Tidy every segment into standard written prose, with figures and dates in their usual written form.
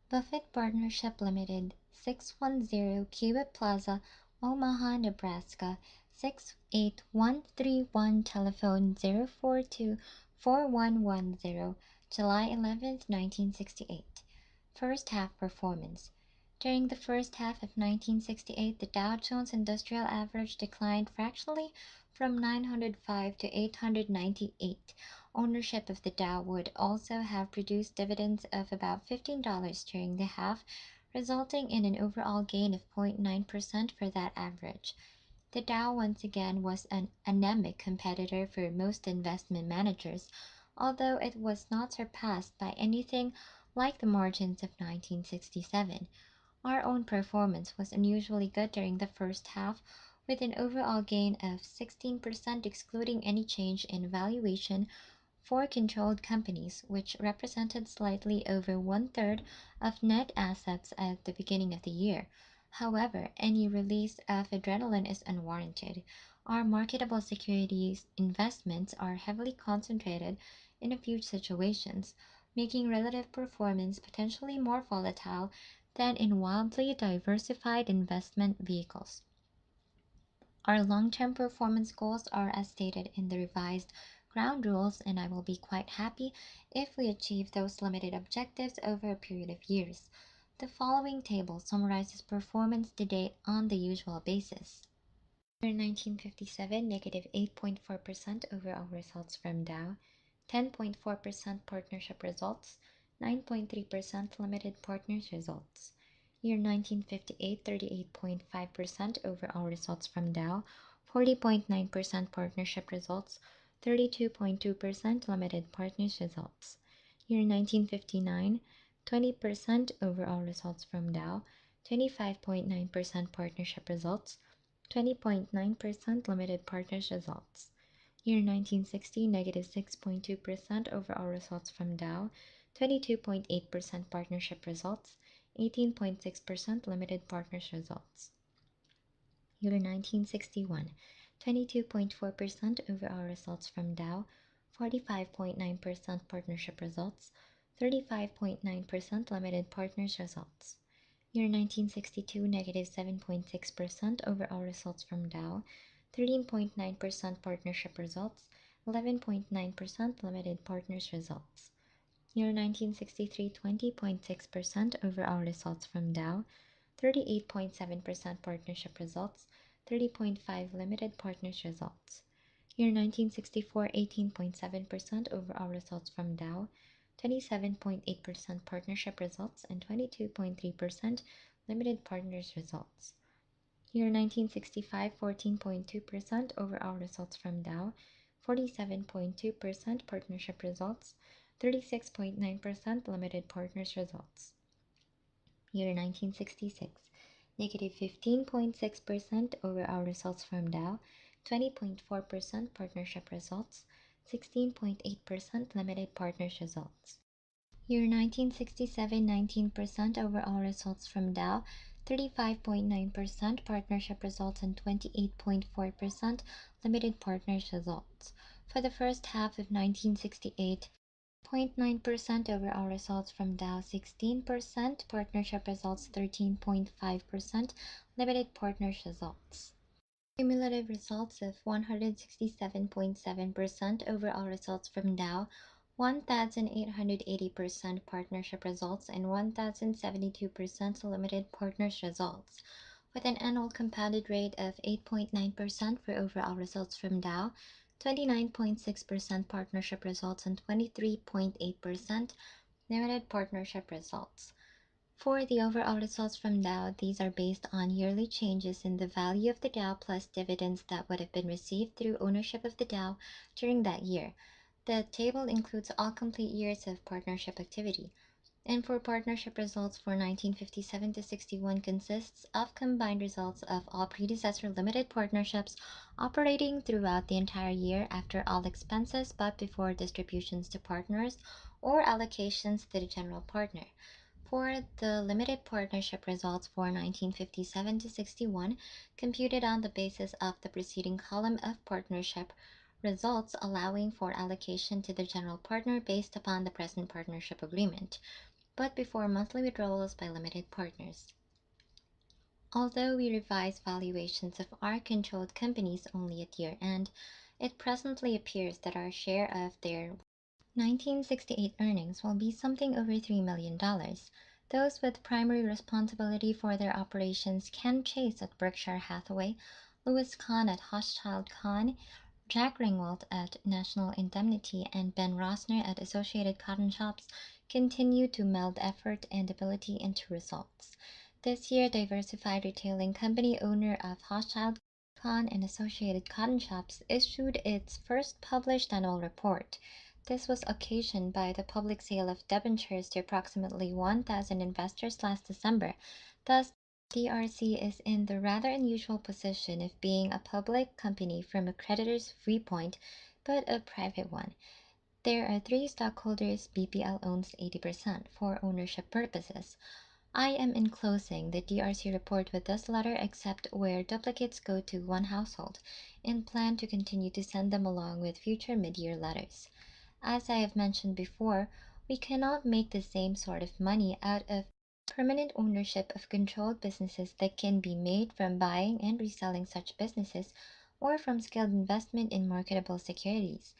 Buffett Partnership Limited, 610 Kiewit Plaza, Omaha, Nebraska, 68131, telephone 042-4110, July 11, 1968. First half performance. During the first half of 1968, the Dow Jones Industrial Average declined fractionally from 905 to 898. Ownership of the Dow would also have produced dividends of about $15 during the half, resulting in an overall gain of 0.9% for that average. The Dow once again was an anemic competitor for most investment managers, although it was not surpassed by anything like the margins of 1967. Our own performance was unusually good during the first half, with an overall gain of 16% excluding any change in valuation for controlled companies, which represented slightly over one-third of net assets at the beginning of the year. However, any release of adrenaline is unwarranted. Our marketable securities investments are heavily concentrated in a few situations, making relative performance potentially more volatile than in wildly diversified investment vehicles. Our long-term performance goals are as stated in the revised ground rules, and I will be quite happy if we achieve those limited objectives over a period of years. The following table summarizes performance to date on the usual basis. Year 1957, negative 8.4% overall results from Dow, 10.4% partnership results, 9.3% limited partners results. Year 1958, 38.5% overall results from Dow, 40.9% partnership results, 32.2% limited partners results. Year 1959, 20% overall results from Dow, 25.9% partnership results, 20.9% limited partners results. Year 1960, negative 6.2% overall results from Dow, 22.8% partnership results, 18.6% limited partners results. Year 1961, 22.4% overall results from Dow, 45.9% partnership results, 35.9% limited partners results. Year 1962, negative 7.6% overall results from Dow, 13.9% partnership results, 11.9% limited partners results. Year 1963, 20.6% overall results from Dow, 38.7% partnership results, 30.5% limited partners results. Year 1964, 18.7% overall results from Dow, 27.8% partnership results, and 22.3% limited partners results. Year 1965, 14.2% overall results from Dow, 47.2% partnership results, 36.9% limited partners results. Year 1966, negative 15.6% overall results from Dow, 20.4% partnership results, 16.8% limited partners results. Year 1967, 19% overall results from Dow, 35.9% partnership results, and 28.4% limited partners results. For the first half of 1968, 0.9% overall results from Dow, 16% partnership results, 13.5% limited partners results. Cumulative results of 167.7% overall results from Dow, 1,880% partnership results, and 1,072% limited partners results, with an annual compounded rate of 8.9% for overall results from Dow, 29.6% partnership results, and 23.8% limited partnership results. For the overall results from Dow, these are based on yearly changes in the value of the Dow plus dividends that would have been received through ownership of the Dow during that year. The table includes all complete years of partnership activity, and for partnership results for 1957 to 61 consists of combined results of all predecessor limited partnerships operating throughout the entire year after all expenses but before distributions to partners or allocations to the general partner. For the limited partnership results for 1957 to 61, computed on the basis of the preceding column of partnership results allowing for allocation to the general partner based upon the present partnership agreement. but before monthly withdrawals by limited partners. Although we revise valuations of our controlled companies only at year-end, it presently appears that our share of their 1968 earnings will be something over $3 million. Those with primary responsibility for their operations, Ken Chase at Berkshire Hathaway, Louis Kahn at Hochschild Kahn, Jack Ringwald at National Indemnity, and Ben Rosner at Associated Cotton Shops, continue to meld effort and ability into results. This year, Diversified Retailing Company, owner of Hochschild Kahn and Associated Cotton Shops, issued its first published annual report. This was occasioned by the public sale of debentures to approximately 1,000 investors last December. Thus, DRC is in the rather unusual position of being a public company from a creditor's viewpoint, but a private one. There are 3 stockholders. BPL owns 80% for ownership purposes. I am enclosing the DRC report with this letter except where duplicates go to one household, and plan to continue to send them along with future mid-year letters. As I have mentioned before, we cannot make the same sort of money out of permanent ownership of controlled businesses that can be made from buying and reselling such businesses or from skilled investment in marketable securities.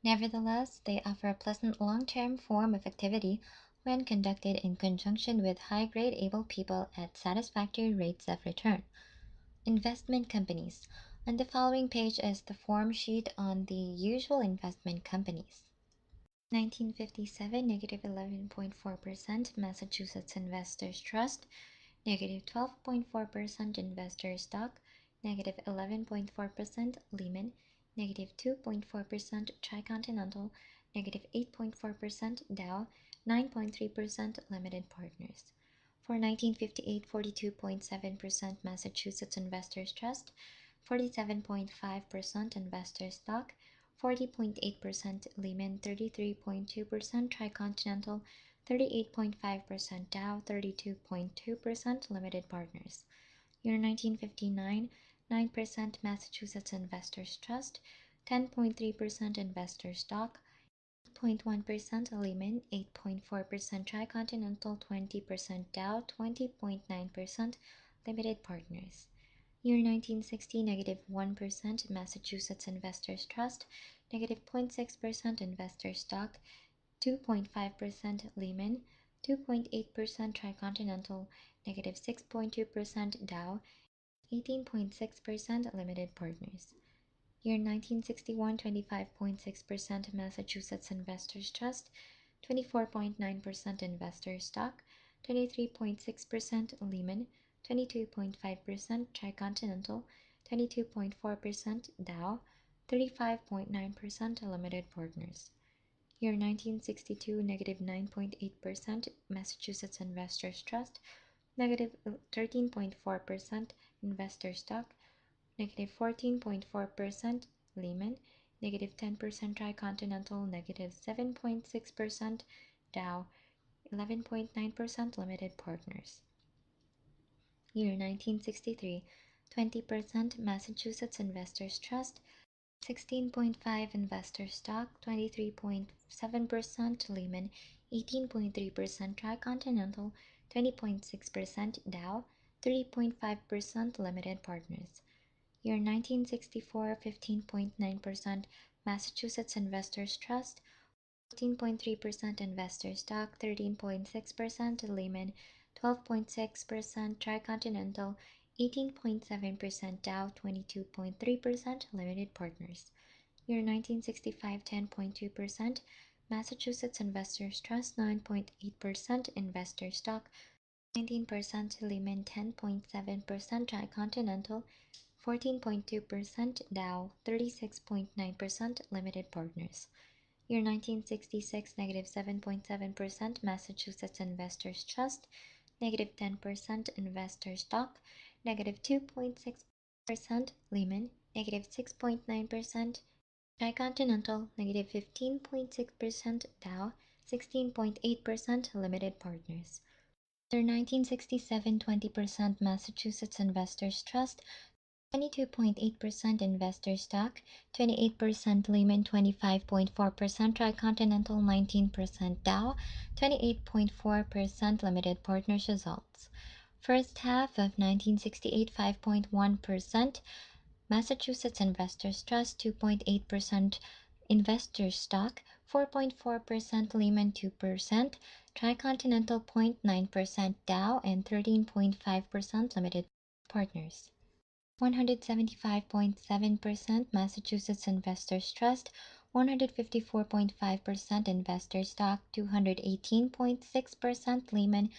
Nevertheless, they offer a pleasant long-term form of activity when conducted in conjunction with high-grade able people at satisfactory rates of return. Investment companies. On the following page is the form sheet on the usual investment companies. 1957, negative 11.4% Massachusetts Investors Trust, negative 12.4% Investor Stock, negative 11.4% Lehman, negative 2.4% Tricontinental, negative 8.4% Dow, 9.3% Limited Partners. For 1958, 42.7% Massachusetts Investors Trust, 47.5% Investor Stock, 40.8% Lehman, 33.2% Tricontinental, 38.5% Dow, 32.2% Limited Partners. Year 1959, 9% Massachusetts Investors Trust, 10.3% Investor Stock, 8.1% Lehman, 8.4% Tricontinental, 20% Dow, 20.9% Limited Partners. Year 1960, negative 1% Massachusetts Investors Trust, negative 0.6% Investor Stock, 2.5% Lehman, 2.8% Tricontinental, negative 6.2% Dow, 18.6% Limited Partners. Year 1961, 25.6% Massachusetts Investors Trust, 24.9% Investor Stock, 23.6% Lehman, 22.5% Tricontinental, 22.4% Dow, 35.9% Limited Partners. Year 1962, negative 9.8% Massachusetts Investors Trust, negative 13.4% Investor Stock, negative 14.4% Lehman, negative 10% Tricontinental, negative 7.6% Dow, 11.9% Limited Partners. Year 1963, 20% Massachusetts Investors Trust, 16.5% Investor Stock, 23.7% Lehman, 18.3% Tricontinental, 20.6% Dow, 30.5% Limited Partners. Year 1964, 15.9% Massachusetts Investors Trust, 14.3% Investor Stock, 13.6% Lehman, 12.6% Tricontinental, 18.7% Dow, 22.3% Limited Partners. Year 1965, 10.2% Massachusetts Investors Trust, 9.8% Investor Stock, 19% Lehman, 10.7% Tricontinental, 14.2% Dow, 36.9% Limited Partners. Year 1966, negative 7.7% Massachusetts Investors Trust, negative 10% Investor Stock, negative 2.6% Lehman, negative 6.9% Tricontinental, negative 15.6% Dow, 16.8% Limited Partners. Year 1967, 20% Massachusetts Investors Trust, 22.8% investor stock, 28% Lehman, 25.4% Tricontinental, 19% Dow, 28.4% Limited Partners results. First half of 1968, 5.1% Massachusetts Investors Trust, 2.8% Investors Stock, 4.4% Lehman, 2%, Tricontinental, 0.9% Dow, and 13.5% Limited Partners. 175.7% Massachusetts Investors Trust, 154.5% Investor Stock, 218.6% Lehman,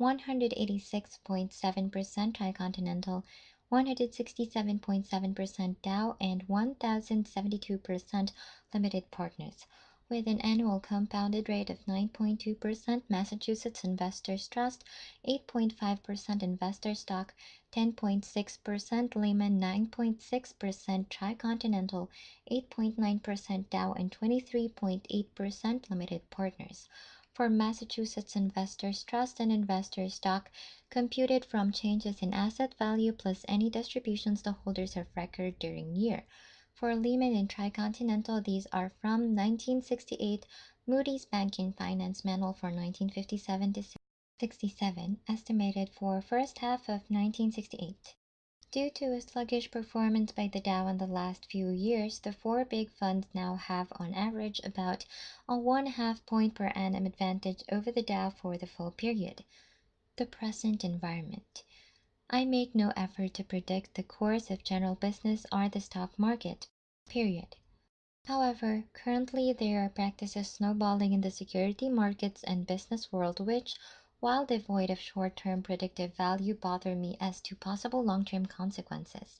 186.7% Tricontinental, 167.7% Dow, and 1,072% Limited Partners. With an annual compounded rate of 9.2%, Massachusetts Investors Trust, 8.5% Investor Stock, 10.6% Lehman, 9.6% Tricontinental, 8.9% Dow, and 23.8% Limited Partners. For Massachusetts Investors Trust and Investor Stock, computed from changes in asset value plus any distributions to holders of record during year. For Lehman and Tricontinental, these are from 1968 Moody's Banking Finance Manual for 1957 to 67, estimated for first half of 1968. Due to a sluggish performance by the Dow in the last few years, the four big funds now have on average about a 1/2 point per annum advantage over the Dow for the full period. The present environment. I make no effort to predict the course of general business or the stock market, period. However, currently there are practices snowballing in the security markets and business world which, while devoid of short-term predictive value, bother me as to possible long-term consequences.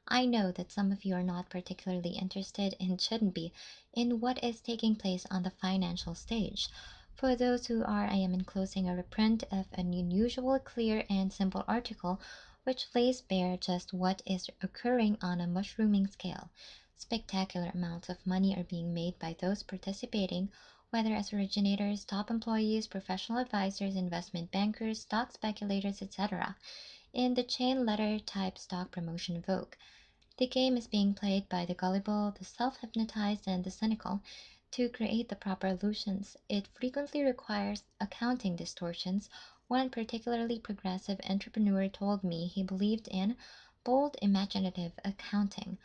I know that some of you are not particularly interested, and shouldn't be, in what is taking place on the financial stage. For those who are, I am enclosing a reprint of an unusual, clear, and simple article which lays bare just what is occurring on a mushrooming scale. Spectacular amounts of money are being made by those participating, whether as originators, top employees, professional advisors, investment bankers, stock speculators, etc., in the chain letter type stock promotion vogue. The game is being played by the gullible, the self-hypnotized, and the cynical. To create the proper illusions, it frequently requires accounting distortions. One particularly progressive entrepreneur told me he believed in bold imaginative accounting,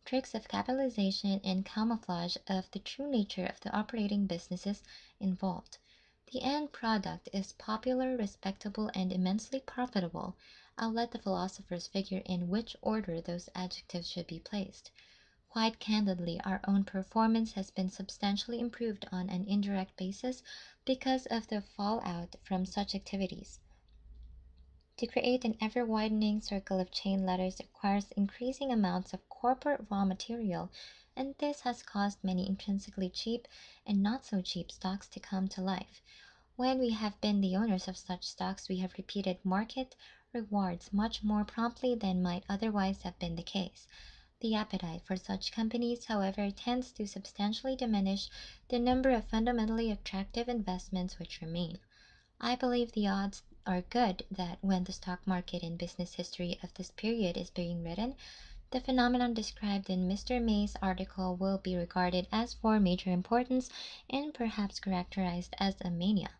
tricks of capitalization, and camouflage of the true nature of the operating businesses involved. The end product is popular, respectable, and immensely profitable. I'll let the philosophers figure in which order those adjectives should be placed. Quite candidly, our own performance has been substantially improved on an indirect basis because of the fallout from such activities. To create an ever-widening circle of chain letters requires increasing amounts of corporate raw material, and this has caused many intrinsically cheap and not so cheap stocks to come to life. When we have been the owners of such stocks, we have repeated market rewards much more promptly than might otherwise have been the case. The appetite for such companies, however, tends to substantially diminish the number of fundamentally attractive investments which remain. I believe the odds are good that when the stock market and business history of this period is being written, the phenomenon described in Mr. May's article will be regarded as for major importance and perhaps characterized as a mania.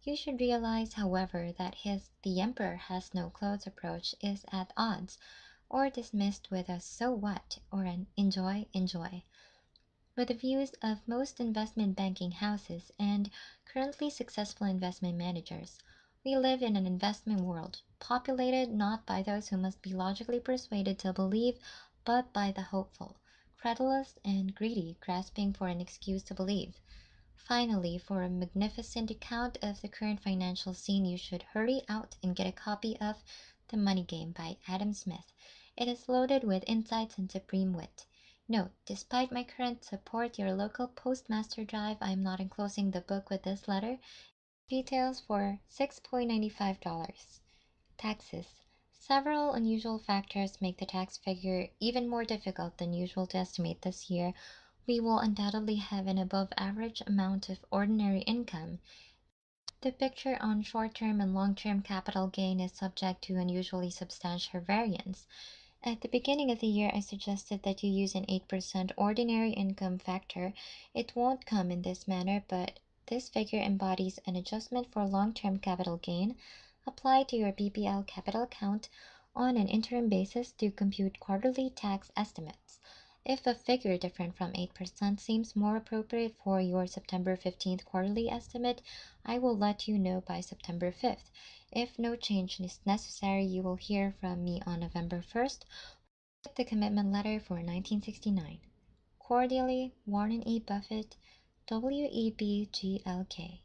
You should realize, however, that his "the emperor has no clothes" approach is at odds, or dismissed with a "so what" or an "enjoy, enjoy," with the views of most investment banking houses and currently successful investment managers. We live in an investment world, populated not by those who must be logically persuaded to believe, but by the hopeful, credulous, and greedy, grasping for an excuse to believe. Finally, for a magnificent account of the current financial scene, you should hurry out and get a copy of The Money Game by Adam Smith. It is loaded with insights and supreme wit. Note: despite my current support your local postmaster drive, I am not enclosing the book with this letter. Details for $6.95. Taxes. Several unusual factors make the tax figure even more difficult than usual to estimate this year. We will undoubtedly have an above-average amount of ordinary income. The picture on short-term and long-term capital gain is subject to unusually substantial variance. At the beginning of the year, I suggested that you use an 8% ordinary income factor. It won't come in this manner, but this figure embodies an adjustment for long-term capital gain applied to your BPL capital count on an interim basis to compute quarterly tax estimates. If a figure different from 8% seems more appropriate for your September 15th quarterly estimate, I will let you know by September 5th. If no change is necessary, you will hear from me on November 1st with the commitment letter for 1969. Cordially, Warren E. Buffett, WEBGLK.